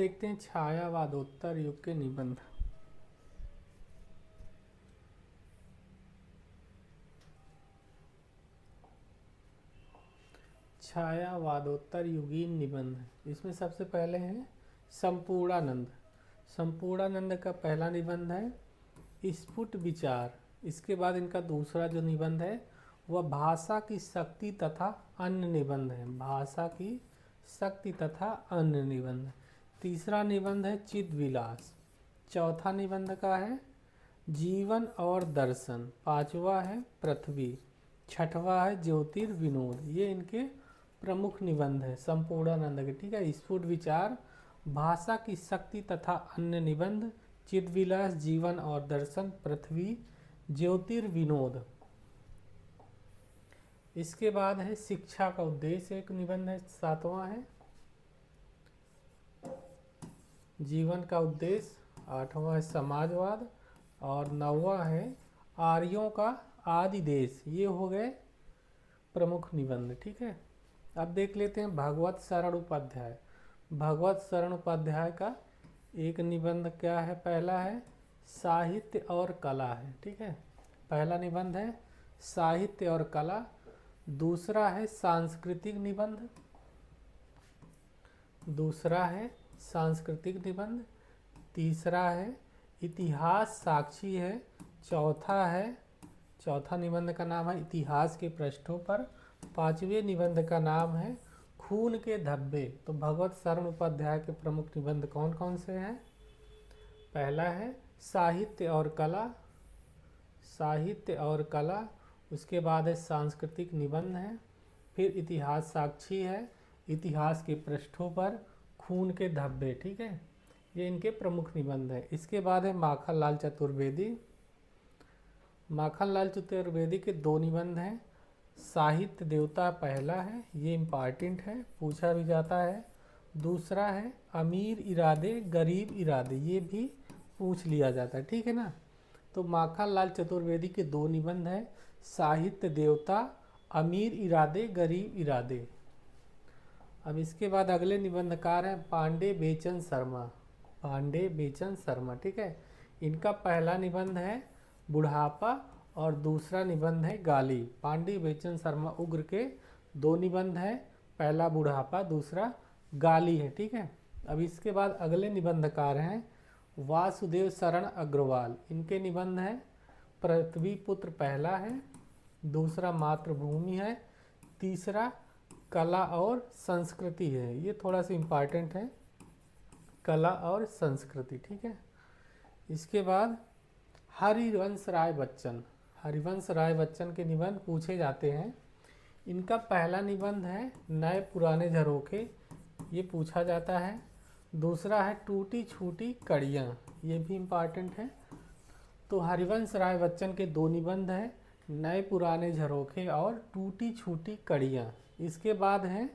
देखते हैं छायावादोत्तर युग के निबंध। छायावादोत्तर युगीन निबंध। इसमें सबसे पहले है संपूर्णानंद। संपूर्णानंद का पहला निबंध है स्फुट विचार। इसके बाद इनका दूसरा जो निबंध है वह भाषा की शक्ति तथा अन्य निबंध है। भाषा की शक्ति तथा अन्य निबंध। तीसरा निबंध है चिद विलास। चौथा निबंध का है जीवन और दर्शन। पांचवा है पृथ्वी। छठवा है ज्योतिर्विनोद। ये इनके प्रमुख निबंध है संपूर्णानंद के। ठीक है, स्फुट विचार, भाषा की शक्ति तथा अन्य निबंध, चिदविलास, जीवन और दर्शन, पृथ्वी, ज्योतिर्विनोद। इसके बाद है शिक्षा का उद्देश्य, एक निबंध है, सातवां है जीवन का उद्देश्य, आठवां है समाजवाद और नौवां है आर्यों का आदि देश। ये हो गए प्रमुख निबंध। ठीक है, अब देख लेते हैं भगवत शरण उपाध्याय। भगवत शरण उपाध्याय का एक निबंध क्या है? पहला है साहित्य और कला है। ठीक है, पहला निबंध है साहित्य और कला। दूसरा है सांस्कृतिक निबंध। दूसरा है सांस्कृतिक निबंध। तीसरा है इतिहास साक्षी है। चौथा निबंध का नाम है इतिहास के पृष्ठों पर। पांचवें निबंध का नाम है खून के धब्बे। तो भगवत शरण उपाध्याय के प्रमुख निबंध कौन कौन से हैं? पहला है साहित्य और कला। साहित्य और कला। उसके बाद है सांस्कृतिक निबंध है। फिर इतिहास साक्षी है, इतिहास के पृष्ठों पर, खून के धब्बे। ठीक है, ये इनके प्रमुख निबंध है। इसके बाद है माखनलाल चतुर्वेदी। माखनलाल चतुर्वेदी के दो निबंध हैं। साहित्य देवता पहला है, ये इम्पॉर्टेंट है, पूछा भी जाता है। दूसरा है अमीर इरादे गरीब इरादे, ये भी पूछ लिया जाता है। ठीक है ना, तो माखनलाल चतुर्वेदी के दो निबंध हैं, साहित्य देवता, अमीर इरादे गरीब इरादे। अब इसके बाद अगले निबंधकार हैं पांडे बेचन शर्मा। पांडे बेचन शर्मा। ठीक है, इनका पहला निबंध है बुढ़ापा और दूसरा निबंध है गाली। पांडे बेचन शर्मा उग्र के दो निबंध हैं, पहला बुढ़ापा, दूसरा गाली है। ठीक है, अब इसके बाद अगले निबंधकार हैं वासुदेव शरण अग्रवाल। इनके निबंध हैं पृथ्वी पुत्र पहला है, दूसरा मातृभूमि है, तीसरा कला और संस्कृति है। ये थोड़ा सा इम्पॉर्टेंट है, कला और संस्कृति। ठीक है, इसके बाद हरिवंश राय बच्चन। हरिवंश राय बच्चन के निबंध पूछे जाते हैं। इनका पहला निबंध है नए पुराने झरोखे, ये पूछा जाता है। दूसरा है टूटी छूटी कड़ियाँ, ये भी इम्पॉर्टेंट है। तो हरिवंश राय बच्चन के दो निबंध हैं, नए पुराने झरोखे और टूटी छूटी कड़ियाँ। इसके बाद हैं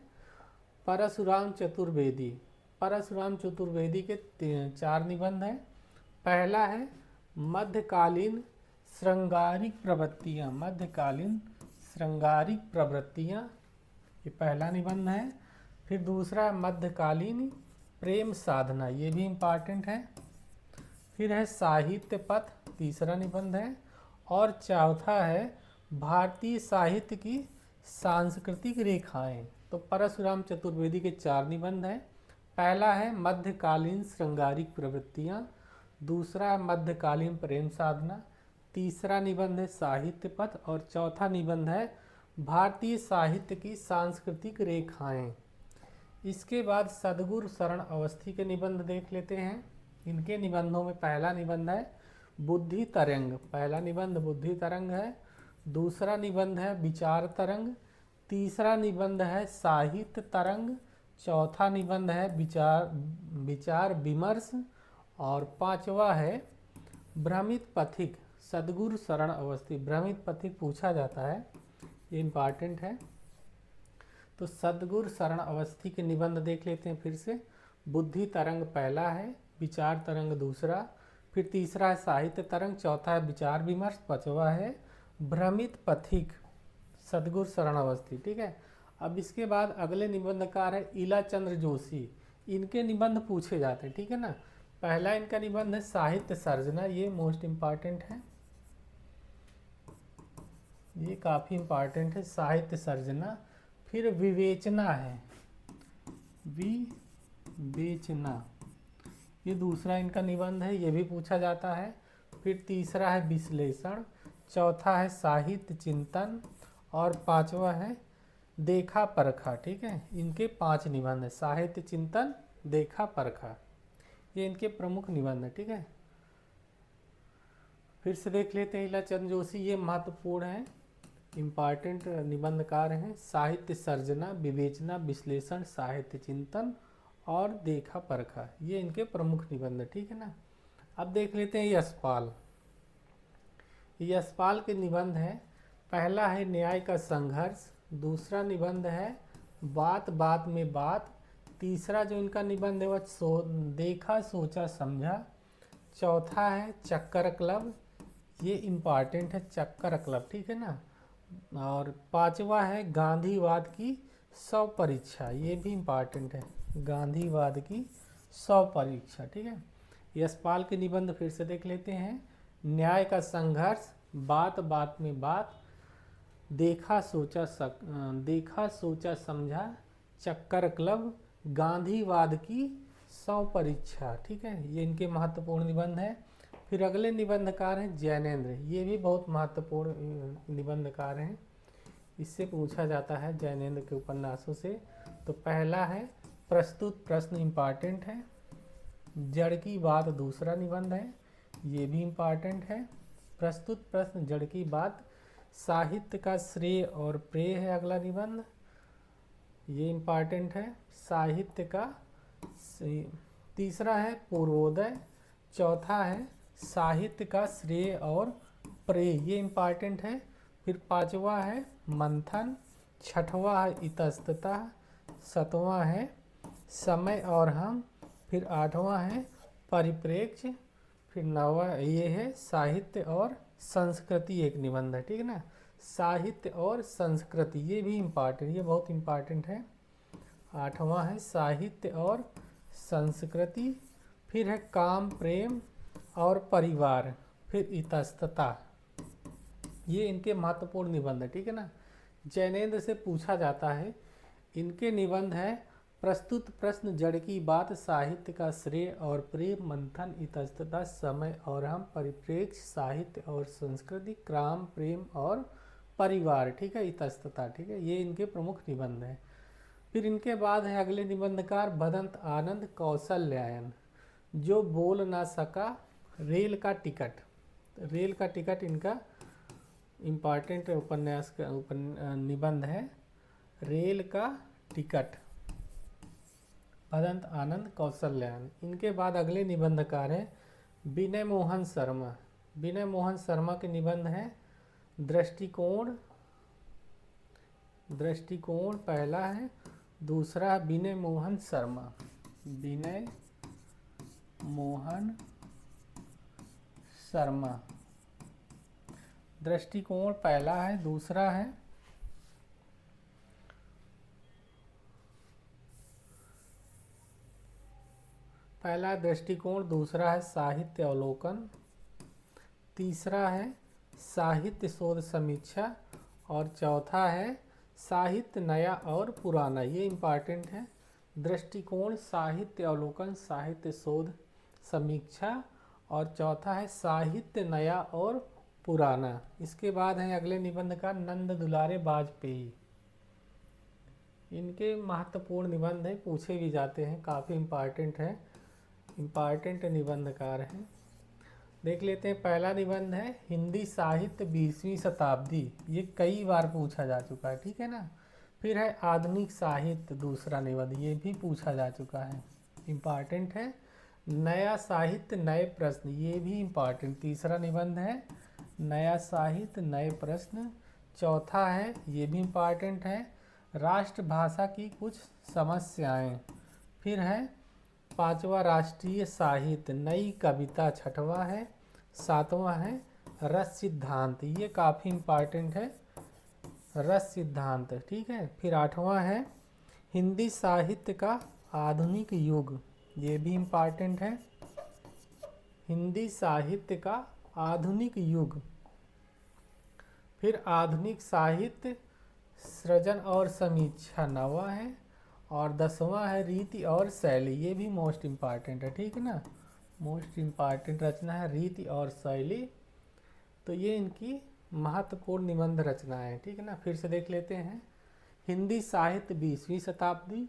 परशुराम चतुर्वेदी। परशुराम चतुर्वेदी के चार निबंध हैं। पहला है मध्यकालीन श्रृंगारिक प्रवृत्तियाँ। मध्यकालीन श्रृंगारिक प्रवृत्तियाँ, ये पहला निबंध है। फिर दूसरा है मध्यकालीन प्रेम साधना, ये भी इम्पॉर्टेंट है। फिर है साहित्य पथ, तीसरा निबंध है। और चौथा है भारतीय साहित्य की सांस्कृतिक रेखाएं। तो परशुराम चतुर्वेदी के चार निबंध हैं। पहला है मध्यकालीन श्रृंगारिक प्रवृत्तियाँ, दूसरा है मध्यकालीन प्रेम साधना, तीसरा निबंध है साहित्य पथ और चौथा निबंध है भारतीय साहित्य की सांस्कृतिक रेखाएं। इसके बाद सद्गुरु शरण अवस्थी के निबंध देख लेते हैं। इनके निबंधों में पहला निबंध है बुद्धि तरंग। पहला निबंध बुद्धि तरंग है। दूसरा निबंध है विचार तरंग। तीसरा निबंध है साहित्य तरंग। चौथा निबंध है विचार विमर्श और पांचवा है भ्रमित पथिक। सद्गुरु शरण अवस्थी, भ्रमित पथिक पूछा जाता है, ये इम्पॉर्टेंट है। तो सद्गुरु शरण अवस्थी के निबंध देख लेते हैं फिर से। बुद्धि तरंग पहला है, विचार तरंग दूसरा, फिर तीसरा है साहित्य तरंग, चौथा है विचार विमर्श, पांचवा है भ्रमित पथिक, सद्गुरु शरण अवस्थी। ठीक है, अब इसके बाद अगले निबंधकार है इला चंद्र जोशी। इनके निबंध पूछे जाते हैं, ठीक है ना। पहला इनका निबंध है साहित्य सर्जना, ये मोस्ट इम्पॉर्टेंट है, ये काफ़ी इम्पॉर्टेंट है, साहित्य सर्जना। फिर विवेचना है, विवेचना, ये दूसरा इनका निबंध है, ये भी पूछा जाता है। फिर तीसरा है विश्लेषण, चौथा है साहित्य चिंतन, और पांचवा है देखा परखा, ठीक है। इनके 5 निबंध है, साहित्य चिंतन, देखा परखा, ये इनके प्रमुख निबंध है, ठीक है। फिर से देख लेते हैं ईलाचंद जोशी, ये महत्वपूर्ण है, इम्पॉर्टेंट निबंधकार हैं। साहित्य सर्जना, विवेचना, विश्लेषण, साहित्य चिंतन और देखा परखा, ये इनके प्रमुख निबंध है, ठीक है ना। अब देख लेते हैं यशपाल, यशपाल के निबंध है। पहला है न्याय का संघर्ष, दूसरा निबंध है बात बात में बात, तीसरा जो इनका निबंध है वह देखा सोचा समझा, चौथा है चक्कर क्लब, ये इम्पॉर्टेंट है चक्कर क्लब, ठीक है ना। और पांचवा है गांधीवाद की 100 परीक्षा, ये भी इम्पॉर्टेंट है, गांधीवाद की 100 परीक्षा, ठीक है। यशपाल के निबंध फिर से देख लेते हैं। न्याय का संघर्ष, बात बात में बात, देखा सोचा समझा, चक्कर क्लब, गांधीवाद की 100 परीक्षा, ठीक है, ये इनके महत्वपूर्ण निबंध है। फिर अगले निबंधकार हैं जैनेंद्र, ये भी बहुत महत्वपूर्ण निबंधकार हैं, इससे पूछा जाता है जैनेंद्र के उपन्यासों से। तो पहला है प्रस्तुत प्रश्न, इम्पॉर्टेंट है। जड़ की बात दूसरा निबंध है, ये भी इम्पॉर्टेंट है। प्रस्तुत प्रश्न, जड़ की बात, साहित्य का श्रेय और प्रेय है अगला निबंध, ये इम्पॉर्टेंट है, साहित्य का। तीसरा है पूर्वोदय, चौथा है साहित्य का श्रेय और प्रेय, ये इम्पॉर्टेंट है। फिर पांचवा है मंथन, छठवां है इतस्तता, सातवां है समय और हम, फिर आठवां है परिप्रेक्ष्य, फिर नौवां ये है साहित्य और संस्कृति, एक निबंध है, ठीक है ना। साहित्य और संस्कृति, ये भी इम्पॉर्टेंट, ये बहुत इम्पॉर्टेंट है। आठवां है साहित्य और संस्कृति, फिर है काम प्रेम और परिवार, फिर इतस्तता, ये इनके महत्वपूर्ण निबंध है, ठीक है ना। जैनेंद्र से पूछा जाता है, इनके निबंध है प्रस्तुत प्रश्न, जड़ की बात, साहित्य का श्रेय और प्रेम, मंथन, इतस्तता, समय और हम, परिप्रेक्ष्य, साहित्य और संस्कृति, काम प्रेम और परिवार, ठीक है, इतस्तता, ठीक है, ये इनके प्रमुख निबंध हैं। फिर इनके बाद है अगले निबंधकार भदंत आनंद कौशल्यायन, जो बोल ना सका, रेल का टिकट, रेल का टिकट इनका इम्पॉर्टेंट उपन्यास का निबंध है, रेल का टिकट, भदंत आनंद कौशल्यायन। इनके बाद अगले निबंधकार हैं विनय मोहन शर्मा, विनय मोहन शर्मा के निबंध हैं दृष्टिकोण, दृष्टिकोण पहला है, दूसरा विनय मोहन शर्मा, विनय मोहन शर्मा, दृष्टिकोण पहला है, दूसरा है पहला दृष्टिकोण, दूसरा है साहित्य अवलोकन, तीसरा है साहित्य शोध समीक्षा, और चौथा है साहित्य नया और पुराना, ये इम्पॉर्टेंट है। दृष्टिकोण, साहित्य अवलोकन, साहित्य शोध समीक्षा, और चौथा है साहित्य नया और पुराना। इसके बाद है अगले निबंध का नंद दुलारे वाजपेयी, इनके महत्वपूर्ण निबंध हैं, पूछे भी जाते हैं, काफ़ी इम्पॉर्टेंट है, इम्पॉर्टेंट निबंधकार हैं। देख लेते हैं, पहला निबंध है हिंदी साहित्य 20वीं शताब्दी, ये कई बार पूछा जा चुका है, ठीक है ना। फिर है आधुनिक साहित्य, दूसरा निबंध, ये भी पूछा जा चुका है, इम्पॉर्टेंट है। नया साहित्य नए प्रश्न, ये भी इम्पॉर्टेंट, तीसरा निबंध है नया साहित्य नए प्रश्न। चौथा है, ये भी इम्पॉर्टेंट है, राष्ट्रभाषा की कुछ समस्याएं। फिर है पांचवा राष्ट्रीय साहित्य नई कविता, छठवा है। सातवां है रस सिद्धांत, ये काफ़ी इम्पॉर्टेंट है, रस सिद्धांत, ठीक है। फिर आठवां है हिंदी साहित्य का आधुनिक युग, ये भी इम्पॉर्टेंट है। हिंदी साहित्य का आधुनिक युग। फिर आधुनिक साहित्य सृजन और समीक्षा, 9वां है। और 10वां है रीति और शैली, ये भी मोस्ट इम्पॉर्टेंट है, ठीक है ना। मोस्ट इम्पॉर्टेंट रचना है रीति और शैली। तो ये इनकी महत्वपूर्ण निबंध रचनाएं हैं, ठीक है ना। फिर से देख लेते हैं। हिंदी साहित्य 20वीं शताब्दी,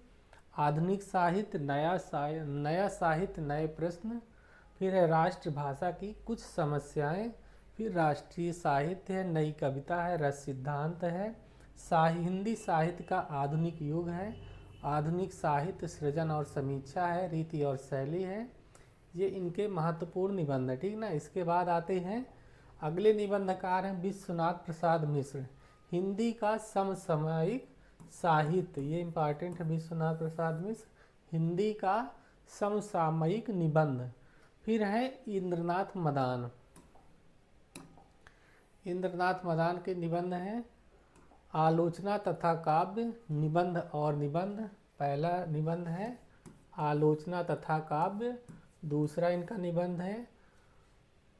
आधुनिक साहित्य, नया साहित्य नए प्रश्न, फिर है राष्ट्रभाषा की कुछ समस्याएं, फिर राष्ट्रीय साहित्य है, नई कविता है, रस सिद्धांत है, हिंदी साहित्य का आधुनिक युग है, आधुनिक साहित्य सृजन और समीक्षा है, रीति और शैली है। ये इनके महत्वपूर्ण निबंध है, ठीक ना। इसके बाद आते हैं अगले निबंधकार हैं विश्वनाथ प्रसाद मिश्र, हिंदी का समसामयिक साहित्य, ये इम्पॉर्टेंट है। विश्वनाथ प्रसाद मिश्र, हिंदी का समसामयिक निबंध। फिर है इंद्रनाथ मदान, इंद्रनाथ मदान के निबंध हैं आलोचना तथा काव्य, निबंध और निबंध। पहला निबंध है आलोचना तथा काव्य, दूसरा इनका निबंध है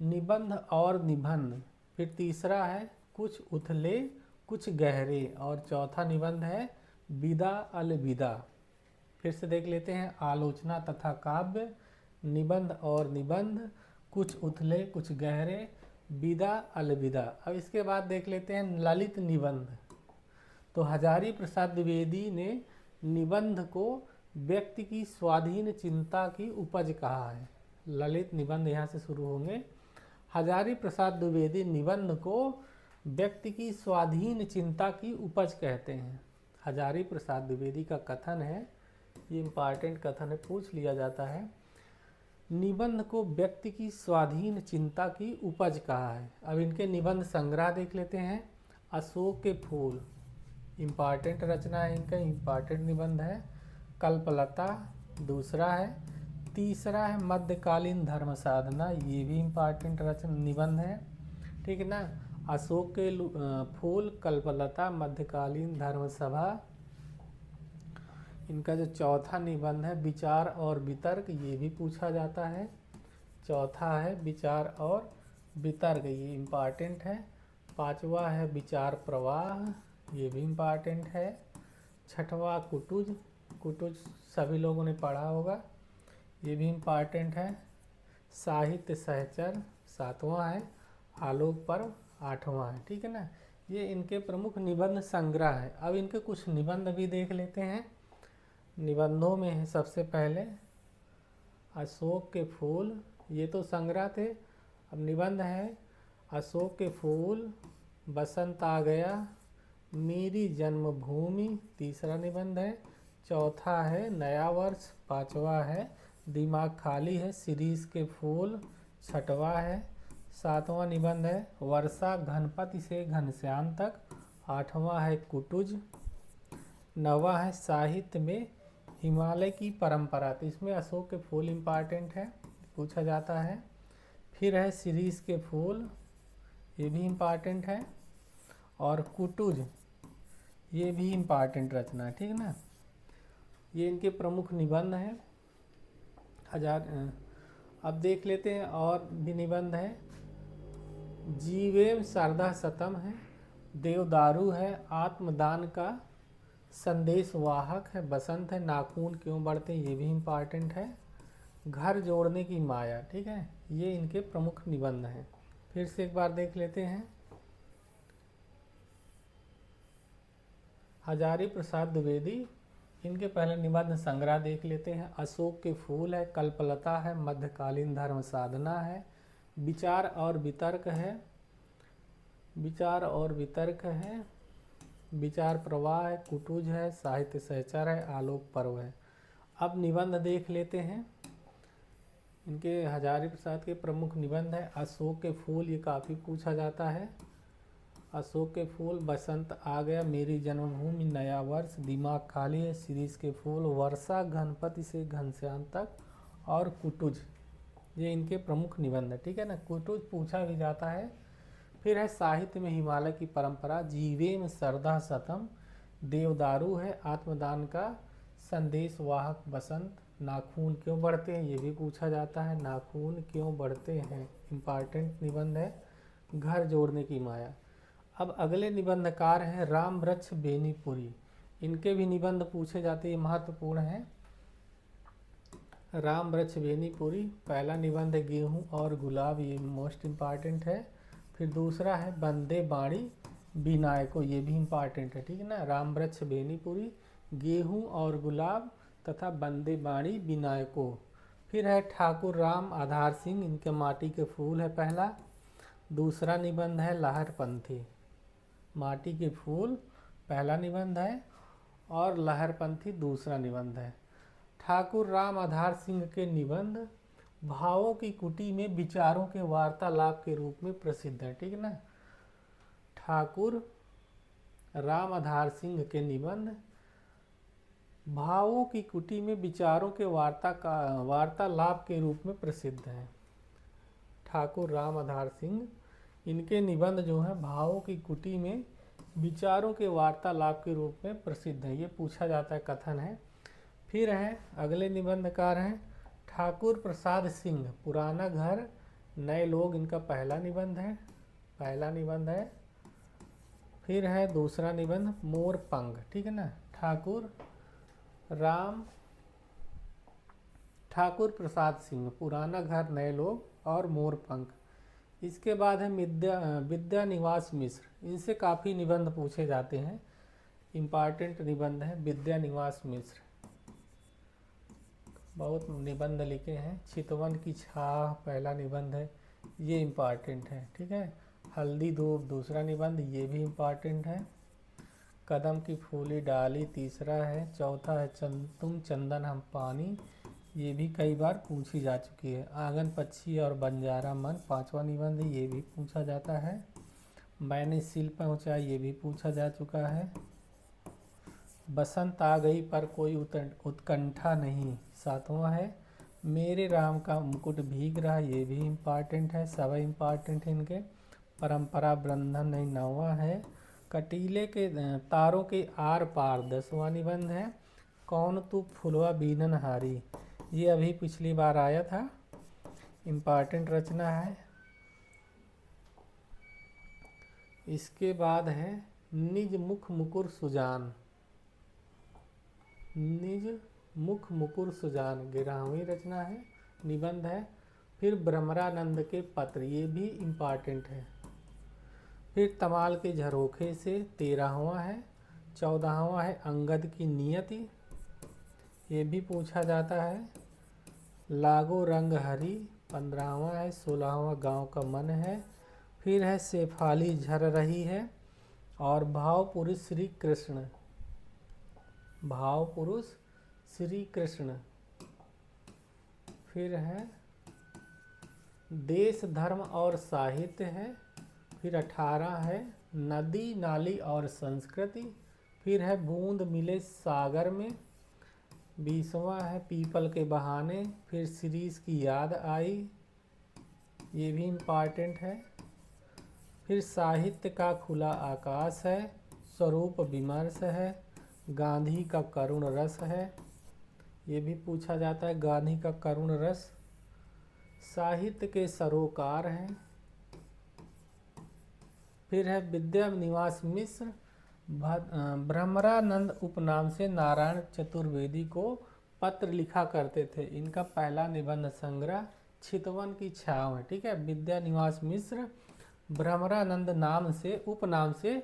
निबंध और निबंध, फिर तीसरा है कुछ उथले कुछ गहरे, और चौथा निबंध है विदा अलविदा। फिर से देख लेते हैं आलोचना तथा काव्य, निबंध और निबंध, कुछ उथले कुछ गहरे, विदा अलविदा। अब इसके बाद देख लेते हैं ललित निबंध। तो हजारी प्रसाद द्विवेदी ने निबंध को व्यक्ति की स्वाधीन चिंता की उपज कहा है। ललित निबंध यहाँ से शुरू होंगे। हजारी प्रसाद द्विवेदी निबंध को व्यक्ति की स्वाधीन चिंता की उपज कहते हैं। हजारी प्रसाद द्विवेदी का कथन है, ये इम्पॉर्टेंट कथन है, पूछ लिया जाता है। निबंध को व्यक्ति की स्वाधीन चिंता की उपज कहा है। अब इनके निबंध संग्रह देख लेते हैं। अशोक के फूल, इम्पॉर्टेंट रचना है इनका, इम्पॉर्टेंट निबंध है। कल्पलता दूसरा है। तीसरा है मध्यकालीन धर्म साधना, ये भी इम्पॉर्टेंट रचना निबंध है, ठीक है ना। अशोक के फूल, कल्पलता, मध्यकालीन धर्म सभा। इनका जो चौथा निबंध है विचार और वितर्क, ये भी पूछा जाता है। चौथा है विचार और वितर्क, ये इम्पॉर्टेंट है। पांचवा है विचार प्रवाह, ये भी इम्पॉर्टेंट है। छठवां कुटुज, कुटुज सभी लोगों ने पढ़ा होगा, ये भी इम्पॉर्टेंट है। साहित्य सहचर सातवां है। आलोक पर्व आठवां है, ठीक है ना। ये इनके प्रमुख निबंध संग्रह है। अब इनके कुछ निबंध भी देख लेते हैं। निबंधों में है सबसे पहले अशोक के फूल, ये तो संग्रह थे। अब निबंध है अशोक के फूल, बसंत आ गया, मेरी जन्मभूमि, तीसरा निबंध है। चौथा है नया वर्ष, पांचवा है दिमाग खाली है, सीरीज के फूल, छठवा है। सातवां निबंध है वर्षा घनपति से घनश्याम तक, आठवां है कुटुज। नवा है साहित्य में हिमालय की परंपरा, तो इसमें अशोक के फूल इम्पॉर्टेंट है, पूछा जाता है। फिर है सीरीज के फूल, ये भी इम्पॉर्टेंट है। और कुटुज, ये भी इम्पॉर्टेंट रचना है, ठीक है ना। ये इनके प्रमुख निबंध हैं। अब देख लेते हैं और भी निबंध है। जीवेम शारदा शतम है, देवदारू है, आत्मदान का संदेश वाहक है, बसंत है, नाखून क्यों बढ़ते हैं, ये भी इम्पॉर्टेंट है। घर जोड़ने की माया, ठीक है, ये इनके प्रमुख निबंध हैं। फिर से एक बार देख लेते हैं। हजारी प्रसाद द्विवेदी, इनके पहले निबंध संग्रह देख लेते हैं। अशोक के फूल है, कल्पलता है, मध्यकालीन धर्म साधना है, विचार और वितर्क है, विचार और वितर्क है, विचार प्रवाह है, कुटुज है, साहित्य सहचर है, आलोक पर्व है। अब निबंध देख लेते हैं। इनके हजारी प्रसाद के प्रमुख निबंध है अशोक के फूल, ये काफ़ी पूछा जाता है। अशोक के फूल, बसंत आ गया, मेरी जन्मभूमि, नया वर्ष, दिमाग खाली है, सीरीज के फूल, वर्षा घनपति से घनश्याम तक, और कुटुज, ये इनके प्रमुख निबंध है, ठीक है ना। कुटुज पूछा भी जाता है। फिर है साहित्य में हिमालय की परंपरा, जीवेम सरदा शतम, देवदारू है, आत्मदान का संदेश वाहक बसंत। नाखून क्यों बढ़ते हैं, ये भी पूछा जाता है। नाखून क्यों बढ़ते हैं, इम्पॉर्टेंट निबंध है। घर जोड़ने की माया। अब अगले निबंधकार हैं राम वृक्ष बेनीपुरी। इनके भी निबंध पूछे जाते हैं, महत्वपूर्ण है। राम वृक्ष बेनीपुरी। पहला निबंध है गेहूं और गुलाब, ये मोस्ट इम्पॉर्टेंट है। फिर दूसरा है बंदे बाणी विनायको, ये भी इम्पॉर्टेंट है, ठीक है ना। राम वृक्ष बेनीपुरी, गेहूं और गुलाब तथा बंदे बाणी विनायको। फिर है ठाकुर राम आधार सिंह, इनके माटी के फूल है पहला। दूसरा निबंध है लहरपंथी, माटी के फूल पहला निबंध है और लहरपंथी दूसरा निबंध है। ठाकुर राम आधार सिंह के निबंध भावों की कुटी में विचारों के वार्तालाप के रूप में प्रसिद्ध है, ठीक है ना। ठाकुर राम आधार सिंह के निबंध भावों की कुटी में विचारों के वार्तालाप के रूप में प्रसिद्ध है। ठाकुर राम आधार सिंह, इनके निबंध जो है भावों की कुटी में विचारों के वार्तालाप के रूप में प्रसिद्ध है, ये पूछा जाता है, कथन है। फिर है अगले निबंधकार हैं ठाकुर प्रसाद सिंह, पुराना घर नए लोग, इनका पहला निबंध है। फिर है दूसरा निबंध मोर पंख, ठीक है ना। ठाकुर प्रसाद सिंह, पुराना घर नए लोग और मोर पंख। इसके बाद है विद्या निवास मिश्र, इनसे काफ़ी निबंध पूछे जाते हैं, इम्पॉर्टेंट निबंध है। विद्या निवास मिश्र बहुत निबंध लिखे हैं। चितवन की छाह पहला निबंध है, ये इम्पॉर्टेंट है, ठीक है। हल्दी धूप दूसरा निबंध, ये भी इम्पॉर्टेंट है। कदम की फूली डाली तीसरा है। चौथा है तुम चंदन हम पानी, ये भी कई बार पूछी जा चुकी है। आंगन पक्षी और बंजारा मन पांचवा निबंध, ये भी पूछा जाता है। मैंने सिल पहुँचा, ये भी पूछा जा चुका है। बसंत आ गई पर कोई उत्कंठा नहीं सातवां है। मेरे राम का मुकुट भीग रहा, ये भी इम्पॉर्टेंट है, सब इम्पॉर्टेंट है इनके। परंपरा बंधन नहीं नौवां है। कटीले के तारों के आर पार दसवां निबंध है। कौन तू फुलवा बीनन हारी, ये अभी पिछली बार आया था, इम्पॉर्टेंट रचना है। इसके बाद है निज मुख मुकुर सुजान, निज मुख मुकुर सुजान 11वीं रचना है, निबंध है। फिर भ्रमरानंद के पत्र, ये भी इम्पॉर्टेंट है। फिर तमाल के झरोखे से 13वां है। 14वां है अंगद की नियति, ये भी पूछा जाता है। लागो रंग हरी 15वां है। 16वां गांव का मन है। फिर है शेफाली झर रही है और भाव पुरुष श्री कृष्ण, भाव पुरुष श्री कृष्ण। फिर है देश धर्म और साहित्य है। फिर 18 है नदी नाली और संस्कृति। फिर है बूंद मिले सागर में। 20वां है पीपल के बहाने। फिर सीरीज की याद आई, ये भी इम्पॉर्टेंट है। फिर साहित्य का खुला आकाश है। स्वरूप विमर्श है। गांधी का करुण रस है, ये भी पूछा जाता है, गांधी का करुण रस। साहित्य के सरोकार हैं। फिर है विद्या निवास मिश्र, भ्रमरानंद उपनाम से नारायण चतुर्वेदी को पत्र लिखा करते थे, इनका पहला निबंध संग्रह चितवन की छाव है, ठीक है। विद्या निवास मिश्र भ्रमरानंद नाम से उपनाम से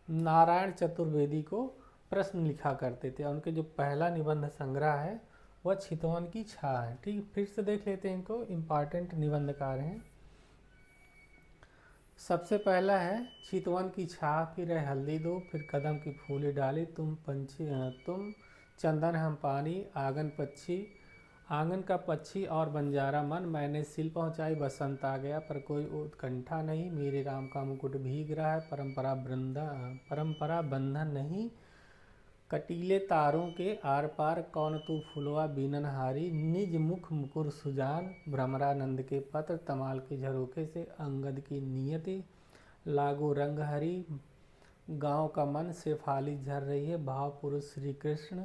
नारायण चतुर्वेदी को प्रश्न लिखा करते थे, उनके जो पहला निबंध संग्रह है वह चितवन की छाव है, ठीक। फिर से देख लेते हैं इनको, इम्पॉर्टेंट निबंधकार हैं। सबसे पहला है चितवन की छाव, फिर है हल्दी दो, फिर कदम की फूली डाली, तुम चंदन हम पानी, आंगन का पक्षी और बंजारा मन, मैंने सिल पहुँचाई, बसंत आ गया पर कोई उत्कंठा नहीं, मेरे राम का मुकुट भीग रहा है, परंपरा बंधन नहीं, कटीले तारों के आर पार, कौन तू फुलवा बीननहारी, निज मुख मुकुर सुजान, भ्रमरानंद के पत्र, तमाल के झरोखे से, अंगद की नियति, लागू रंग हरी, गाँव का मन, शेफाली झर रही है, भाव पुरुष श्री कृष्ण,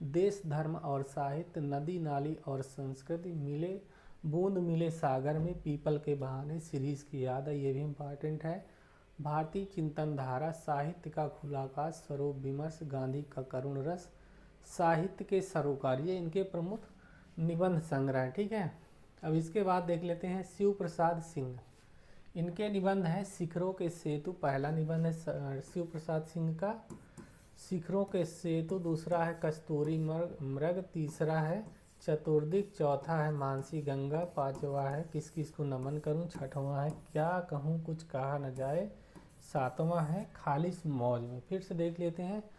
देश धर्म और साहित्य, नदी नाली और संस्कृति मिले, बूंद मिले सागर में, पीपल के बहाने सीरीज की याद है, ये भी इम्पॉर्टेंट है। भारतीय चिंतन धारा, साहित्य का खुला आकाश, स्वरूप विमर्श, गांधी का करुण रस, साहित्य के सरोकार, ये इनके प्रमुख निबंध संग्रह, ठीक है। अब इसके बाद देख लेते हैं शिव प्रसाद सिंह, इनके निबंध हैं शिखरों के सेतु, पहला निबंध है शिव प्रसाद सिंह का शिखरों के सेतु, दूसरा है कस्तूरी मृग, तीसरा है चतुर्दिक, चौथा है मानसी गंगा, पांचवा है किस किस को नमन करूं, छठवां है क्या कहूं कुछ कहा न जाए, सातवां है खालिश मौज में। फिर से देख लेते हैं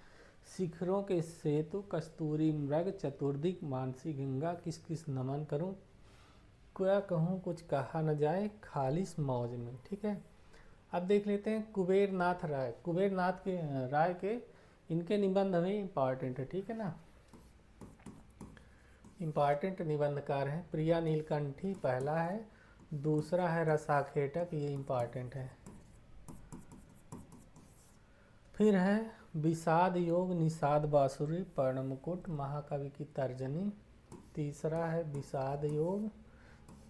शिखरों के सेतु, कस्तूरी मृग, चतुर्दिक, मानसी गंगा, किस किस नमन करूं, क्या कहूँ कुछ कहा न जाए, खालिश मौज में, ठीक है। अब देख लेते हैं कुबेर नाथ राय, कुबेर नाथ के राय के इनके निबंध में इम्पॉर्टेंट है, ठीक है ना, इम्पॉर्टेंट निबंधकार हैं। प्रिया नीलकंठी पहला है, दूसरा है रसाखेटक, ये इम्पॉर्टेंट है। फिर है विषाद योग, निषाद बांसुरी, पर्ण मुकुट, महाकवि की तर्जनी, तीसरा है विषाद योग,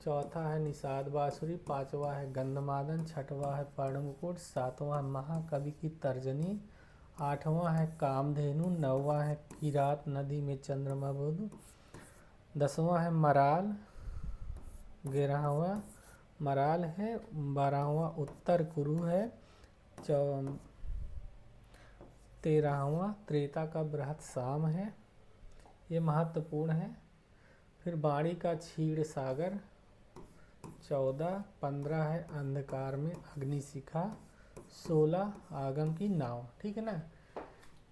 चौथा है निषाद बांसुरी, पांचवा है गंधमादन, छठवां है पर्ण मुकुट, सातवां है महाकवि की तर्जनी, आठवां है कामधेनु, नौवां है किरात नदी में चंद्रमा बुध, दसवां है मराल, 11वां मराल है, 12वां उत्तर कुरु है, 13वां त्रेता का बृहत साम है, ये महत्वपूर्ण है। फिर बाणी का क्षीर सागर, 14, 15 है अंधकार में अग्निशिखा, 16 आगम की नाव, ठीक है ना।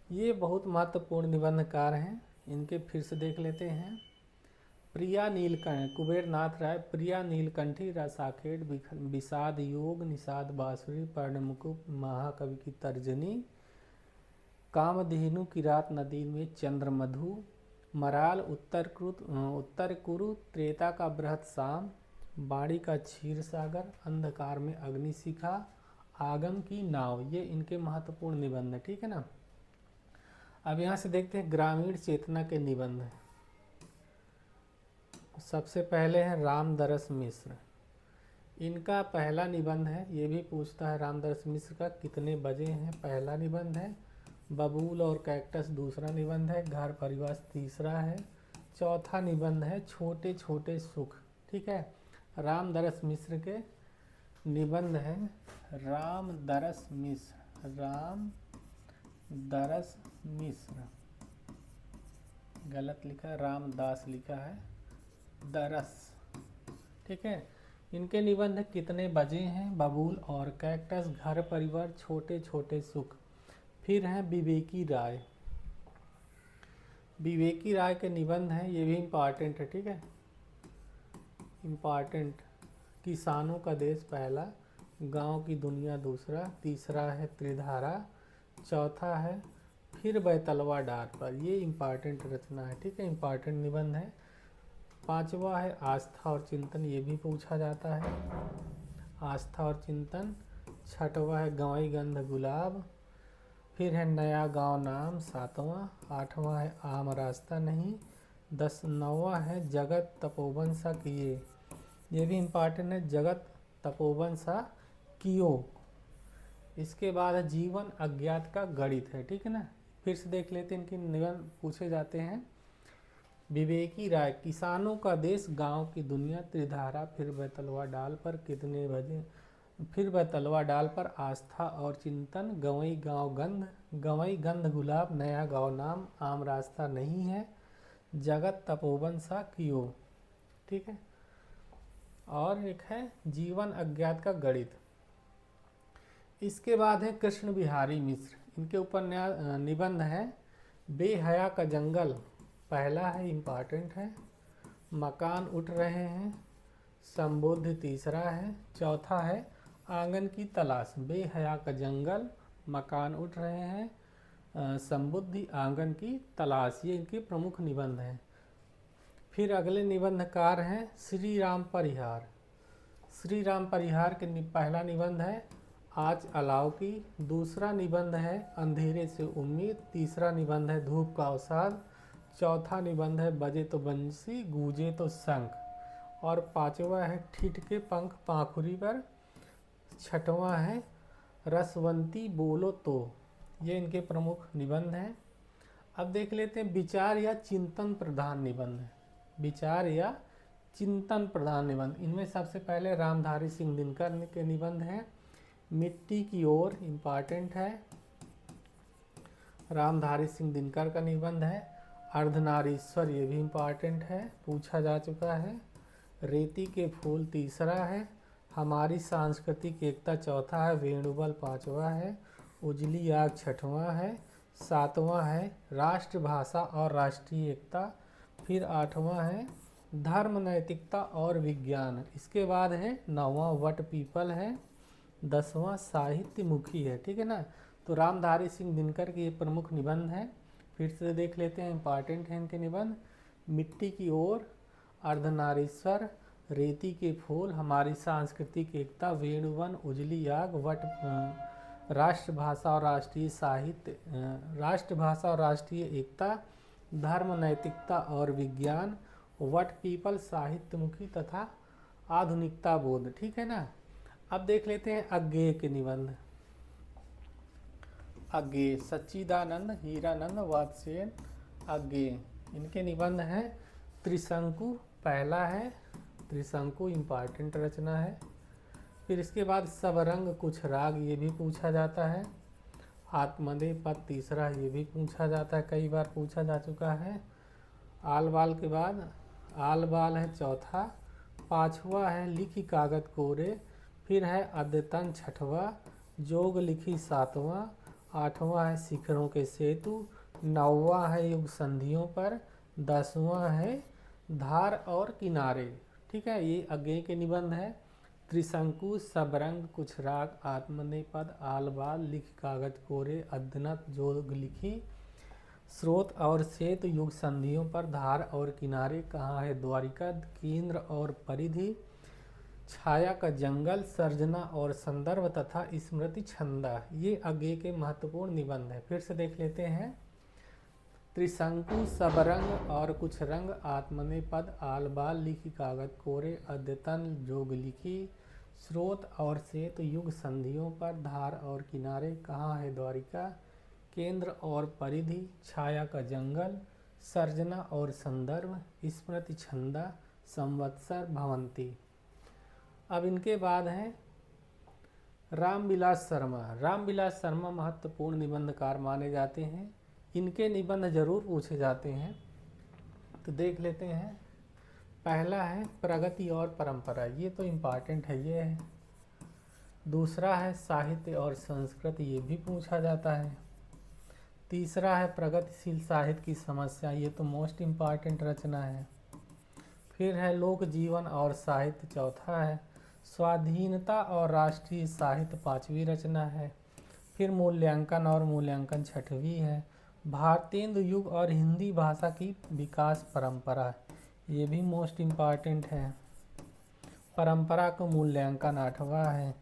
ये बहुत महत्वपूर्ण निबंधकार हैं, इनके फिर से देख लेते हैं। प्रिया नीलकंठ, कुबेर नाथ राय, प्रिया नीलकंठी, रसाखेट, विषाद योग, निषाद बांसुरी, पर्ण मुकुट, महाकवि की तर्जनी, कामधेनु, किरात नदी में चंद्रमधु, मराल, उत्तर कुरु, त्रेता का बृहत साम, बाणी का क्षीर सागर, अंधकार में अग्निशिखा, आगम की नाव, ये इनके महत्वपूर्ण निबंध है, ठीक है ना। अब यहाँ से देखते हैं ग्रामीण चेतना के निबंध। सबसे पहले है रामदरस मिश्र, इनका पहला निबंध है, ये भी पूछता है रामदरस मिश्र का कितने बजे हैं, पहला निबंध है। बबूल और कैक्टस दूसरा निबंध है। घर परिवार तीसरा है। चौथा निबंध है छोटे छोटे सुख, ठीक है। रामदरस मिश्र के निबंध है रामदरस मिश्र, रामदरस मिश्र, गलत लिखा है, रामदास लिखा है, दरस, ठीक है। इनके निबंध कितने बजे हैं, बबूल और कैक्टस, घर परिवार, छोटे छोटे सुख। फिर हैं विवेकी राय, विवेकी राय के निबंध हैं, ये भी इम्पॉर्टेंट है, ठीक है, इम्पॉर्टेंट। किसानों का देश पहला, गांव की दुनिया दूसरा, तीसरा है त्रिधारा, चौथा है फिर बैतलवा डार पर, ये इम्पॉर्टेंट रचना है, ठीक है, इम्पॉर्टेंट निबंध है। पांचवा है आस्था और चिंतन, ये भी पूछा जाता है, आस्था और चिंतन। छठवा है गंवई गंध गुलाब। फिर है नया गांव नाम, सातवां। आठवां है आम रास्ता नहीं। 9वां है जगत तपोवन सा किए, ये भी इम्पॉर्टेंट है, जगत तपोवन सा कियो। इसके बाद है जीवन अज्ञात का गणित है, ठीक है ना। फिर से देख लेते हैं, इनके निबंध पूछे जाते हैं। विवेकी राय, किसानों का देश, गांव की दुनिया, त्रिधारा, फिर बैतलवा डाल पर कितने बजे, फिर बैतलवा डाल पर, आस्था और चिंतन, गंवई गांव गंध, गंवई गंध गुलाब, नया गांव नाम, आम रास्ता नहीं है, जगत तपोवन सा कियो, ठीक है। और एक है जीवन अज्ञात का गणित। इसके बाद है कृष्ण बिहारी मिश्र, इनके उपन्यास निबंध है बेहया का जंगल, पहला है, इम्पॉर्टेंट है। मकान उठ रहे हैं, संबुद्ध तीसरा है। चौथा है आंगन की तलाश, बेहया का जंगल, मकान उठ रहे हैं, संबुद्धि, आंगन की तलाश, ये इनके प्रमुख निबंध हैं। फिर अगले निबंधकार हैं श्री राम परिहार। श्री राम परिहार के पहला निबंध है आज अलाव की, दूसरा निबंध है अंधेरे से उम्मीद, तीसरा निबंध है धूप का अवसाद, चौथा निबंध है बजे तो बंसी गूंजे तो शंख, और पांचवा है ठिठ के पंख पाखुरी पर, छठवां है रसवंती बोलो तो। ये इनके प्रमुख निबंध हैं। अब देख लेते हैं विचार या चिंतन प्रधान निबंध। विचार या चिंतन प्रधान निबंध, इनमें सबसे पहले रामधारी सिंह दिनकर के निबंध हैं। मिट्टी की ओर इम्पॉर्टेंट है, रामधारी सिंह दिनकर का निबंध है। अर्धनारीश्वर, ये भी इम्पॉर्टेंट है, पूछा जा चुका है। रेती के फूल तीसरा है। हमारी सांस्कृतिक एकता चौथा है। वेणुबल पांचवा है। उजली आग छठवां है। सातवां है राष्ट्रभाषा और राष्ट्रीय एकता। फिर आठवां है धर्म नैतिकता और विज्ञान। इसके बाद है नौवां वट पीपल है। 10वां साहित्य मुखी है। ठीक है ना। तो रामधारी सिंह दिनकर के ये प्रमुख निबंध हैं। फिर से देख लेते हैं, इंपॉर्टेंट हैं इनके निबंध। मिट्टी की ओर, अर्धनारीश्वर, रेती के फूल, हमारी सांस्कृतिक एकता, वेणुवन, उजली आग, वट, राष्ट्रभाषा और राष्ट्रीय साहित्य, राष्ट्रभाषा और राष्ट्रीय एकता, धर्म नैतिकता और विज्ञान, वट पीपल, साहित्यमुखी तथा आधुनिकता बोध। ठीक है ना। अब देख लेते हैं अज्ञेय के निबंध। अज्ञेय सच्चिदानंद, हीरानंद, वात्स्ययन, अज्ञेय, इनके निबंध हैं। त्रिशंकु पहला है, त्रिशंकु इम्पॉर्टेंट रचना है। फिर इसके बाद सब रंग कुछ राग, ये भी पूछा जाता है। आत्मदेह पद तीसरा, ये भी पूछा जाता है, कई बार पूछा जा चुका है। आल बाल के बाद आल बाल है चौथा। पांचवा है लिखी कागज कोरे। फिर है अद्यतन छठवा। जोग लिखी सातवां। आठवां है शिखरों के सेतु। नौवां है युग संधियों पर। 10वां है धार और किनारे। ठीक है, ये अज्ञेय के निबंध है। त्रिशंकु, सबरंग, कुछ राग, आत्मनेपद, आल बाल, लिख कागज कोरे, अद्यतन, जोग लिखी, स्रोत और सेतु, युग संधियों पर, धार और किनारे, कहाँ है द्वारिका, केंद्र और परिधि, छाया का जंगल, सर्जना और संदर्भ तथा स्मृति छंदा। ये अज्ञेय के महत्वपूर्ण निबंध है। फिर से देख लेते हैं। त्रिशंकु, सबरंग और कुछ रंग, आत्मनेपद, आल बाल, लिखी कागज कोरे, अद्यतन, जोग लिखी, स्रोत और सेतु, युग संधियों पर, धार और किनारे, कहाँ है द्वारिका, केंद्र और परिधि, छाया का जंगल, सर्जना और संदर्भ, स्मृति छंदा, संवत्सर, भवंती। अब इनके बाद हैं रामविलास शर्मा। रामविलास शर्मा महत्वपूर्ण निबंधकार माने जाते हैं। इनके निबंध जरूर पूछे जाते हैं, तो देख लेते हैं। पहला है प्रगति और परंपरा, ये तो इम्पॉर्टेंट है, ये है। दूसरा है साहित्य और संस्कृति, ये भी पूछा जाता है। तीसरा है प्रगतिशील साहित्य की समस्या, ये तो मोस्ट इम्पॉर्टेंट रचना है। फिर है लोक जीवन और साहित्य, चौथा है। स्वाधीनता और राष्ट्रीय साहित्य, पांचवी रचना है। फिर मूल्यांकन और मूल्यांकन, छठवीं है। भारतेंदु युग और हिंदी भाषा की विकास परंपरा, ये भी मोस्ट इम्पॉर्टेंट है। परंपरा का मूल्यांकन, आठवां है।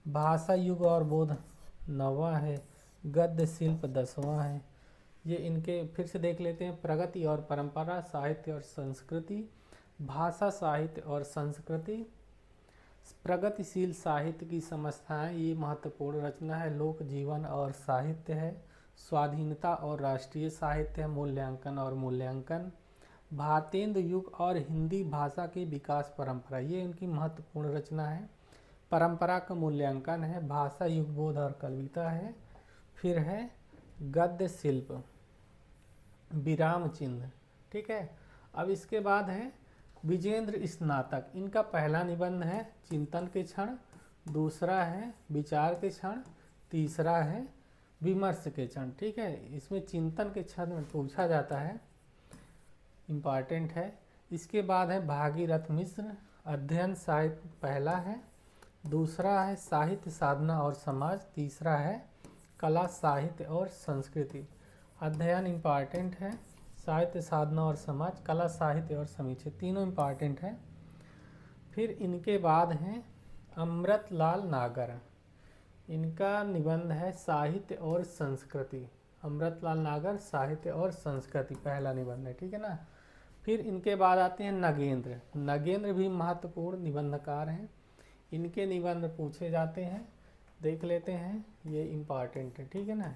भाषा युग और बोध, नौवां है। गद्य शिल्प, 10वां है। ये इनके फिर से देख लेते हैं। प्रगति और परंपरा, साहित्य और संस्कृति, भाषा साहित्य और संस्कृति, प्रगतिशील साहित्य की समस्याएं, ये महत्वपूर्ण रचना है। लोक जीवन और साहित्य है। स्वाधीनता और राष्ट्रीय साहित्य है। मूल्यांकन और मूल्यांकन, भारतेंदु युग और हिंदी भाषा की विकास परंपरा, ये उनकी महत्वपूर्ण रचना है। परंपरा का मूल्यांकन है। भाषा युग बोध और कविता है। फिर है गद्य शिल्प, विराम चिन्ह। ठीक है। अब इसके बाद है विजेंद्र स्नातक। इनका पहला निबंध है चिंतन के क्षण, दूसरा है विचार के क्षण, तीसरा है विमर्श के क्षण। ठीक है, इसमें चिंतन के क्षण में पूछा जाता है, इम्पॉर्टेंट है। इसके बाद है भागीरथ मिश्र, अध्ययन साहित्य पहला है। दूसरा है साहित्य साधना और समाज, तीसरा है कला साहित्य और संस्कृति। अध्ययन इम्पॉर्टेंट है, साहित्य साधना और समाज, कला साहित्य और समीक्षा, तीनों इम्पॉर्टेंट है। फिर इनके बाद हैं अमृतलाल नागर। इनका निबंध है साहित्य और संस्कृति। अमृतलाल नागर साहित्य और संस्कृति पहला निबंध है, ठीक है ना। फिर इनके बाद आते हैं नगेंद्र। नगेंद्र भी महत्वपूर्ण निबंधकार हैं, इनके निबंध पूछे जाते हैं, देख लेते हैं, ये इम्पॉर्टेंट है, ठीक है ना।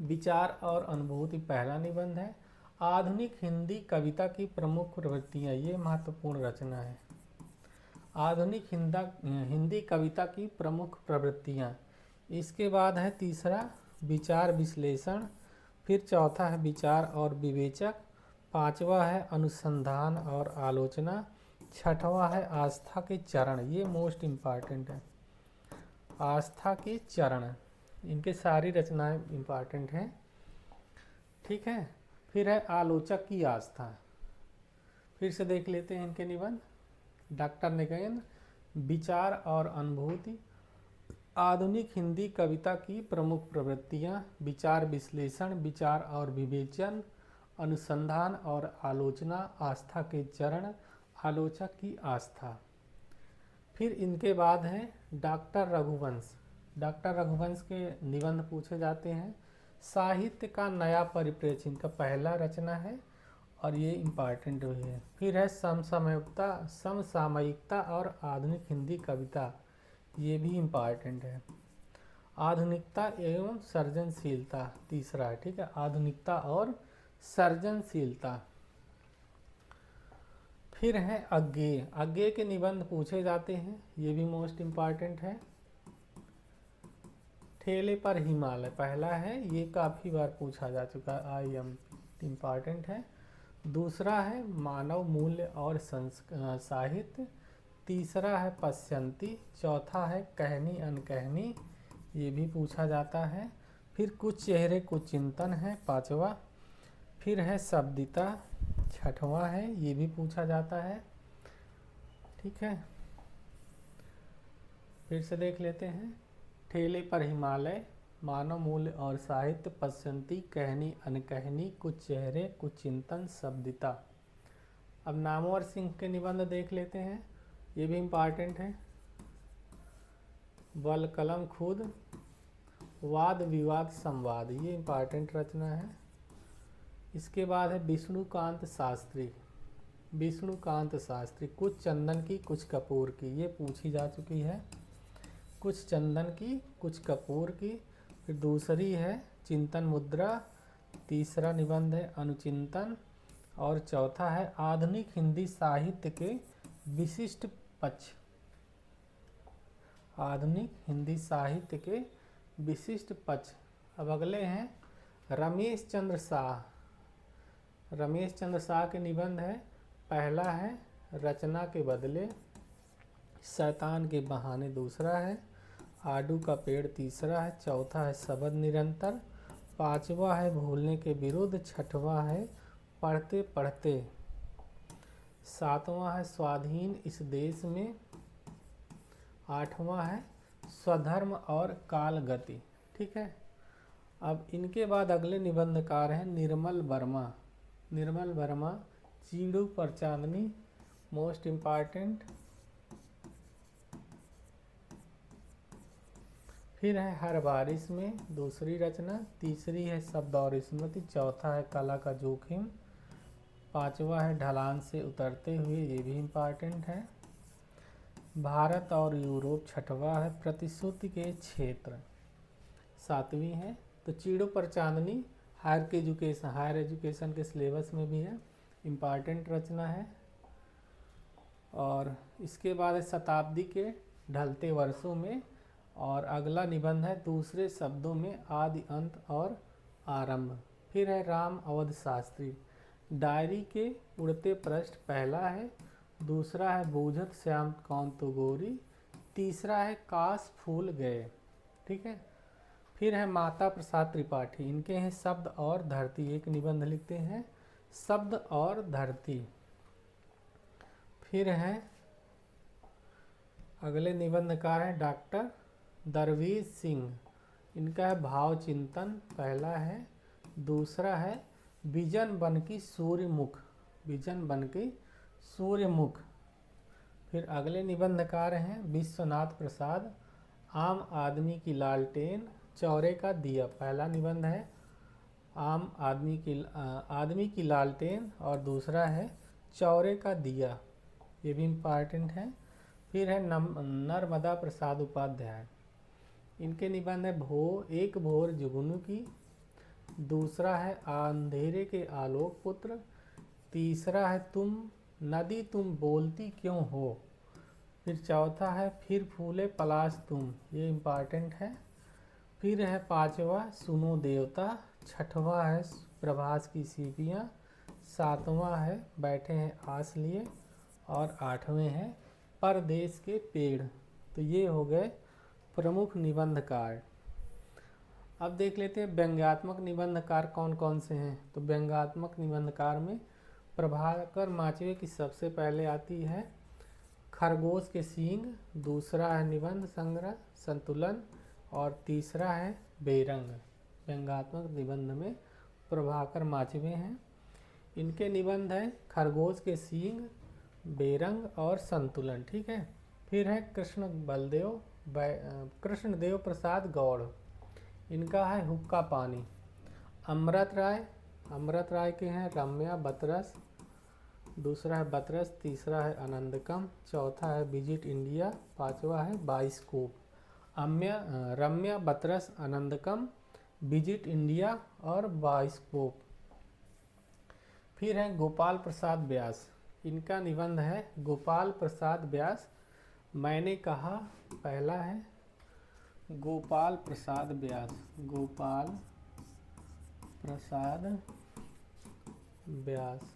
विचार और अनुभूति पहला निबंध है। आधुनिक हिंदी कविता की प्रमुख प्रवृत्तियाँ, ये महत्वपूर्ण रचना है। आधुनिक हिंदी कविता की प्रमुख प्रवृत्तियाँ। इसके बाद है तीसरा विचार विश्लेषण, फिर चौथा है विचार और विवेचक, पांचवा है अनुसंधान और आलोचना, छठवा है आस्था के चरण, ये मोस्ट इम्पॉर्टेंट है। आस्था के चरण, इनके सारी रचनाएं इम्पॉर्टेंट हैं, ठीक है। फिर है आलोचक की आस्था। फिर से देख लेते हैं इनके निबंध। डॉक्टर नगेंद्र, विचार और अनुभूति, आधुनिक हिंदी कविता की प्रमुख प्रवृत्तियाँ, विचार विश्लेषण, विचार और विवेचन, अनुसंधान और आलोचना, आस्था के चरण, आलोचक की आस्था। फिर इनके बाद है डॉक्टर रघुवंश। डॉक्टर रघुवंश के निबंध पूछे जाते हैं। साहित्य का नया परिप्रेक्ष्य, इनका पहला रचना है और ये इम्पॉर्टेंट भी है। फिर है समसामयिकता और आधुनिक हिंदी कविता, ये भी इम्पॉर्टेंट है। आधुनिकता एवं सृजनशीलता तीसरा है, ठीक है, आधुनिकता और सृजनशीलता। फिर है अज्ञेय। अज्ञेय के निबंध पूछे जाते हैं, ये भी मोस्ट इम्पॉर्टेंट है। ठेले पर हिमालय पहला है, ये काफ़ी बार पूछा जा चुका है, IMP इम्पॉर्टेंट है। दूसरा है मानव मूल्य और साहित्य, तीसरा है पश्यंती, चौथा है कहनी अनकहनी, ये भी पूछा जाता है। फिर कुछ चेहरे कुछ चिंतन है, पांचवा। फिर है शब्दिता, छठवां है, ये भी पूछा जाता है, ठीक है। फिर से देख लेते हैं। ठेले पर हिमालय, मानव मूल्य और साहित्य, पश्यंती, कहनी अनकहनी, कुछ चेहरे कुछ चिंतन, शब्दिता। अब नामवर सिंह के निबंध देख लेते हैं, ये भी इम्पॉर्टेंट है। बल कलम खुद, वाद विवाद संवाद, ये इम्पॉर्टेंट रचना है। इसके बाद है विष्णुकांत शास्त्री। विष्णुकांत शास्त्री, कुछ चंदन की कुछ कपूर की, ये पूछी जा चुकी है। कुछ चंदन की कुछ कपूर की। फिर दूसरी है चिंतन मुद्रा, तीसरा निबंध है अनुचिंतन, और चौथा है आधुनिक हिंदी साहित्य के विशिष्ट पक्ष। आधुनिक हिंदी साहित्य के विशिष्ट पक्ष। अब अगले हैं रमेश चंद्र शाह। रमेश चंद्र शाह के निबंध है। पहला है रचना के बदले, शैतान के बहाने दूसरा है, आडू का पेड़ तीसरा है, चौथा है शब्द निरंतर, पांचवा है भूलने के विरुद्ध, छठवां है पढ़ते पढ़ते, सातवां है स्वाधीन इस देश में, आठवां है स्वधर्म और काल गति, ठीक है। अब इनके बाद अगले निबंधकार हैं निर्मल वर्मा। निर्मल वर्मा, चीड़ू पर चांदनी, मोस्ट इम्पॉर्टेंट। फिर है हर बारिश में दूसरी रचना, तीसरी है शब्द और स्मृति, चौथा है कला का जोखिम, पांचवा है ढलान से उतरते हुए, ये भी इम्पॉर्टेंट है। भारत और यूरोप छठवा है, प्रतिश्रुति के क्षेत्र सातवीं है। तो चीड़ू पर चांदनी हायर एजुकेशन के सिलेबस में भी है, इम्पॉर्टेंट रचना है। और इसके बाद है शताब्दी के ढलते वर्षों में, और अगला निबंध है दूसरे शब्दों में आदि अंत और आरंभ। फिर है राम अवध शास्त्री, डायरी के उड़ते पृष्ठ पहला है, दूसरा है बूझत श्याम कौन तो गोरी, तीसरा है काश फूल गए, ठीक है। फिर है माता प्रसाद त्रिपाठी, इनके हैं शब्द और धरती, एक निबंध लिखते हैं शब्द और धरती। फिर है अगले निबंधकार हैं डॉक्टर दरवीर सिंह, इनका है भाव चिंतन पहला है, दूसरा है विजन बन की सूर्यमुख, विजन बन की सूर्यमुख। फिर अगले निबंधकार हैं विश्वनाथ प्रसाद, आम आदमी की लालटेन, चौरे का दिया, पहला निबंध है आम आदमी की लालटेन, और दूसरा है चौरे का दिया, ये भी इम्पॉर्टेंट है। फिर है नर्मदा प्रसाद उपाध्याय, इनके निबंध है एक भोर जुगनू की, दूसरा है अंधेरे के आलोक पुत्र, तीसरा है नदी तुम बोलती क्यों हो, फिर चौथा है फिर फूले पलाश तुम, ये इम्पॉर्टेंट है। फिर है पांचवा सुनो देवता, छठवां है प्रभास की सीपियाँ, सातवां है बैठे हैं आस लिए, और आठवें हैं परदेश के पेड़। तो ये हो गए प्रमुख निबंधकार। अब देख लेते हैं व्यंग्यात्मक निबंधकार कौन कौन से हैं। तो व्यंग्यात्मक निबंधकार में प्रभाकर माचवे की सबसे पहले आती है खरगोश के सींग, दूसरा है निबंध संग्रह संतुलन, और तीसरा है बेरंग। व्यंग्यात्मक निबंध में प्रभाकर माचवे हैं। इनके निबंध हैं खरगोश के सींग, बेरंग और संतुलन, ठीक है। फिर है कृष्णदेव प्रसाद गौड़, इनका है हुक्का पानी। अमृत राय के हैं रम्या बतरस, दूसरा है बतरस, तीसरा है आनंदकम, चौथा है विजिट इंडिया, पांचवा है बाइस्कोप। रम्या बतरस आनंदकम, विजिट इंडिया और बाइस्कोप। फिर है गोपाल प्रसाद व्यास, इनका निबंध है गोपाल प्रसाद व्यास मैंने कहा, पहला है गोपाल प्रसाद व्यास, गोपाल प्रसाद व्यास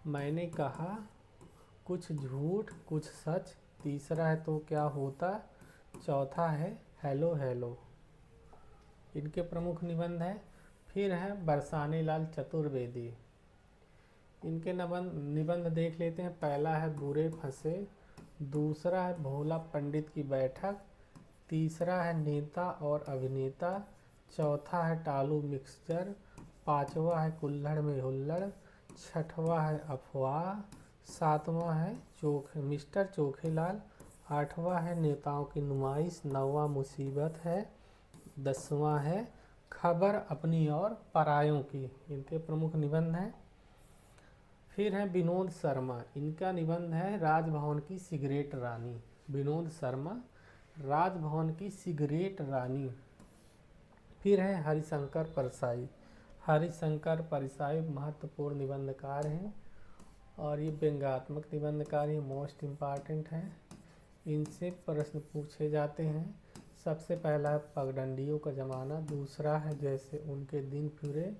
मैंने कहा कुछ झूठ कुछ सच, तीसरा है तो क्या होता, चौथा है हेलो हेलो। इनके प्रमुख निबंध हैं। फिर है बरसाने लाल चतुर्वेदी, इनके निबंध देख लेते हैं। पहला है बुरे फंसे, दूसरा है भोला पंडित की बैठक, तीसरा है नेता और अभिनेता, चौथा है टालू मिक्सचर, पांचवा है कुल्हड़ में हुल्लड़, छठवा है अफवाह, सातवां है मिस्टर चोखेलाल, आठवां है नेताओं की नुमाइश, नौवां मुसीबत है, दसवां है खबर अपनी और परायों की। इनके प्रमुख निबंध हैं। फिर है विनोद शर्मा, इनका निबंध है राजभवन की सिगरेट रानी, विनोद शर्मा राजभवन की सिगरेट रानी। फिर है हरिशंकर परसाई महत्वपूर्ण निबंधकार हैं, और ये व्यंग्यात्मक निबंधकार ही मोस्ट इम्पॉर्टेंट हैं। इनसे प्रश्न पूछे जाते हैं। सबसे पहला है पगडंडियों का ज़माना, दूसरा है जैसे उनके दिन फिरे,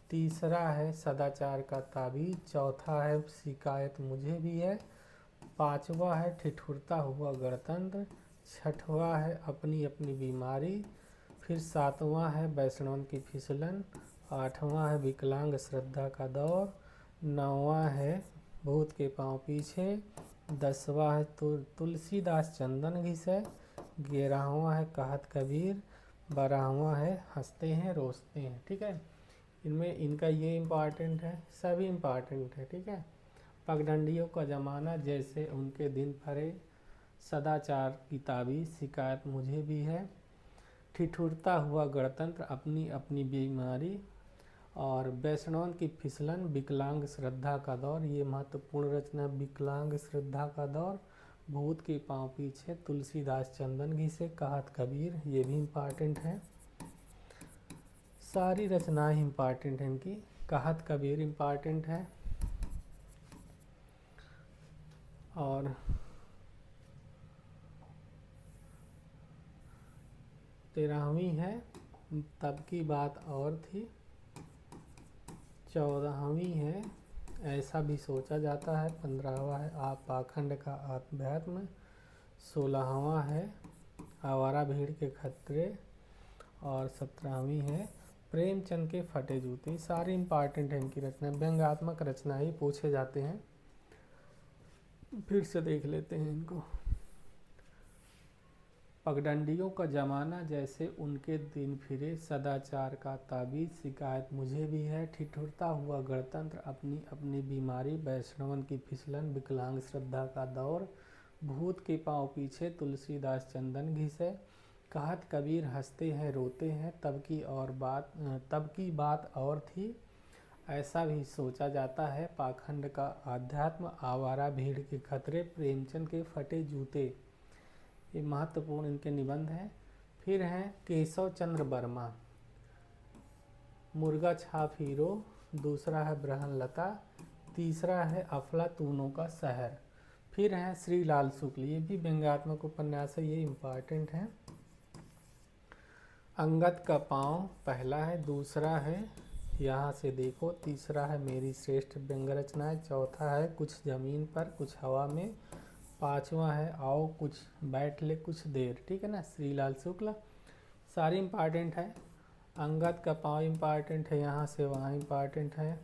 तीसरा है सदाचार का ताबीज, चौथा है शिकायत मुझे भी है, पांचवा है ठिठुरता हुआ गणतंत्र, छठवा है अपनी अपनी बीमारी, फिर सातवां है वैष्णव की फिसलन, आठवां है विकलांग श्रद्धा का दौर, नौवां है भूत के पांव पीछे, दसवां है तुलसीदास चंदन घिसे, 11वां है कहत कबीर, 12वां है हंसते हैं रोसते हैं। ठीक है, इनमें इनका ये इम्पॉर्टेंट है, सभी इम्पॉर्टेंट है। ठीक है, पगडंडियों का ज़माना, जैसे उनके दिन फरे, सदाचार की ताबीज, शिकायत मुझे भी है, ठिठुरता हुआ गणतंत्र, अपनी अपनी बीमारी, और वैष्णव की फिसलन, विकलांग श्रद्धा का दौर, ये महत्वपूर्ण रचना, विकलांग श्रद्धा का दौर, भूत के पांव पीछे, तुलसीदास चंदन घिसे, कहत कबीर, ये भी इम्पॉर्टेंट है। सारी रचनाएं इम्पॉर्टेंट हैं इनकी। कहत कबीर इम्पॉर्टेंट है, और 13वीं है तब की बात और थी, 14वीं है ऐसा भी सोचा जाता है, 15वां है आप पाखंड का आत्मध्यात्म, 16वां है आवारा भीड़ के खतरे, और 17वीं है प्रेमचंद के फटे जूते। सारी इम्पॉर्टेंट है इनकी रचना, व्यंग्यात्मक रचना ही पूछे जाते हैं। फिर से देख लेते हैं इनको। पगडंडियों का ज़माना, जैसे उनके दिन फिरे, सदाचार का ताबीज, शिकायत मुझे भी है, ठिठुरता हुआ गणतंत्र, अपनी अपनी बीमारी, वैष्णवन की फिसलन, विकलांग श्रद्धा का दौर, भूत के पांव पीछे, तुलसीदास चंदन घिसे, कहत कबीर हंसते हैं रोते हैं तब की बात और थी, ऐसा भी सोचा जाता है। पाखंड का आध्यात्म, आवारा भीड़ के खतरे, प्रेमचंद के फटे जूते, ये महत्वपूर्ण इनके निबंध हैं। फिर हैं केशव चंद्र वर्मा, मुर्गा छाप हीरो, दूसरा है ब्रहनलता, तीसरा है अफलातूनों का शहर। फिर हैं श्री लाल शुक्ल, ये भी व्यंग्यात्मक उपन्यास है, ये इम्पॉर्टेंट है। अंगद का पाँव पहला है, दूसरा है यहाँ से देखो, तीसरा है मेरी श्रेष्ठ व्यंग रचनाएं, चौथा है कुछ ज़मीन पर कुछ हवा में, पांचवा है आओ कुछ बैठ ले कुछ देर। ठीक है ना, श्रीलाल शुक्ल सारी इम्पॉर्टेंट है। अंगद का पाँव इम्पॉर्टेंट है, यहाँ से वहाँ इम्पॉर्टेंट है।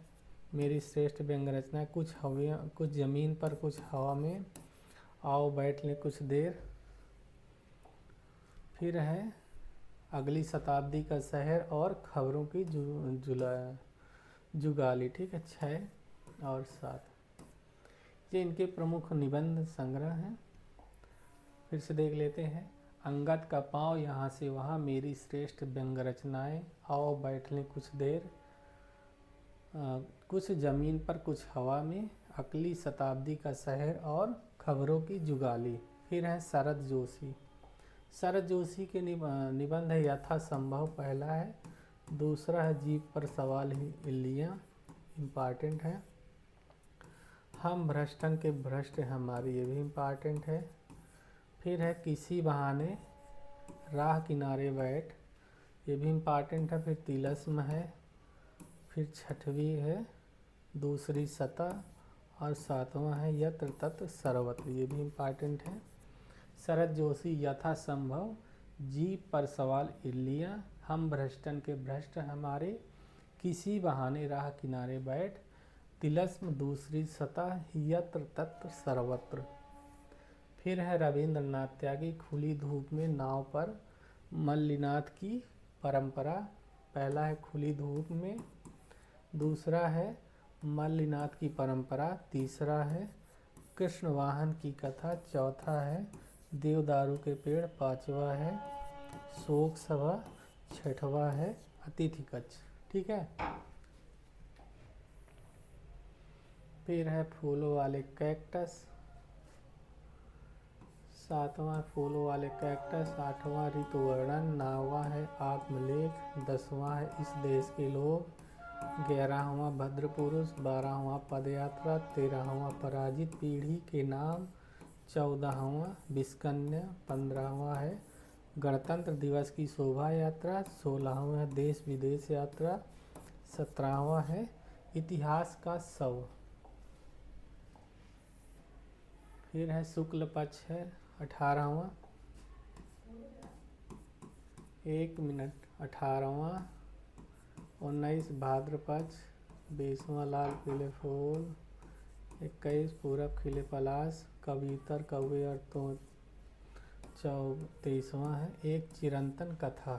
मेरी श्रेष्ठ व्यंग रचनाएं, कुछ ज़मीन पर कुछ हवा में, आओ बैठ ले कुछ देर। फिर है अगली शताब्दी का शहर और खबरों की जुगाली। ठीक है, 6 और 7 ये इनके प्रमुख निबंध संग्रह हैं। फिर से देख लेते हैं। अंगद का पाँव, यहाँ से वहाँ, मेरी श्रेष्ठ व्यंग रचनाएं, आओ बैठ लें कुछ देर, कुछ ज़मीन पर कुछ हवा में, अगली शताब्दी का शहर और खबरों की जुगाली। फिर है शरद जोशी, शरद जोशी के निबंध है यथासंभव पहला है, दूसरा है जीप पर सवाल ही इल्लियाँ, इम्पॉर्टेंट है। हम भ्रष्टन के भ्रष्ट हमारी, ये भी इम्पॉर्टेंट है। फिर है किसी बहाने राह किनारे बैठ, ये भी इम्पॉर्टेंट है। फिर तिलस्म है। फिर 6वीं है दूसरी सतह, और 7वां है यत्र तत्र सर्वत्र, ये भी इम्पॉर्टेंट है। शरद जोशी यथासंभव, जीप पर सवाल इल्लियाँ, हम भ्रष्टन के भ्रष्ट हमारे, किसी बहाने राह किनारे बैठ, तिलस्म दूसरी सतह, यत्र तत्र सर्वत्र। फिर है रविंद्रनाथ त्यागी, खुली धूप में नाव पर, मल्लिनाथ की परंपरा, पहला है खुली धूप में, दूसरा है मल्लिनाथ की परंपरा, तीसरा है कृष्ण वाहन की कथा, चौथा है देवदारू के पेड़, पांचवा है शोक सभा, 6वां है अतिथि कक्ष। ठीक है। फिर है फूलों वाले कैक्टस, 7वां फूलों वाले कैक्टस, 8वां ऋतु वर्णन, 9वां है आत्मलेख, 10वां है इस देश के लोग, 11वां भद्र पुरुष, 12वां पदयात्रा, 13वां पराजित पीढ़ी के नाम, 14वां विस्कन्या, 15वां है गणतंत्र दिवस की शोभा यात्रा, 16वां है देश विदेश यात्रा, 17वां है इतिहास का शव। फिर है शुक्ल पक्ष है 18वां, 1 मिनट 18वां, 19 भाद्र पक्ष, 20वां लाल पीले फूल, 21 पूरब खिले पलाश, कबूतर कौवे और तो 23वां है एक चिरंतन कथा।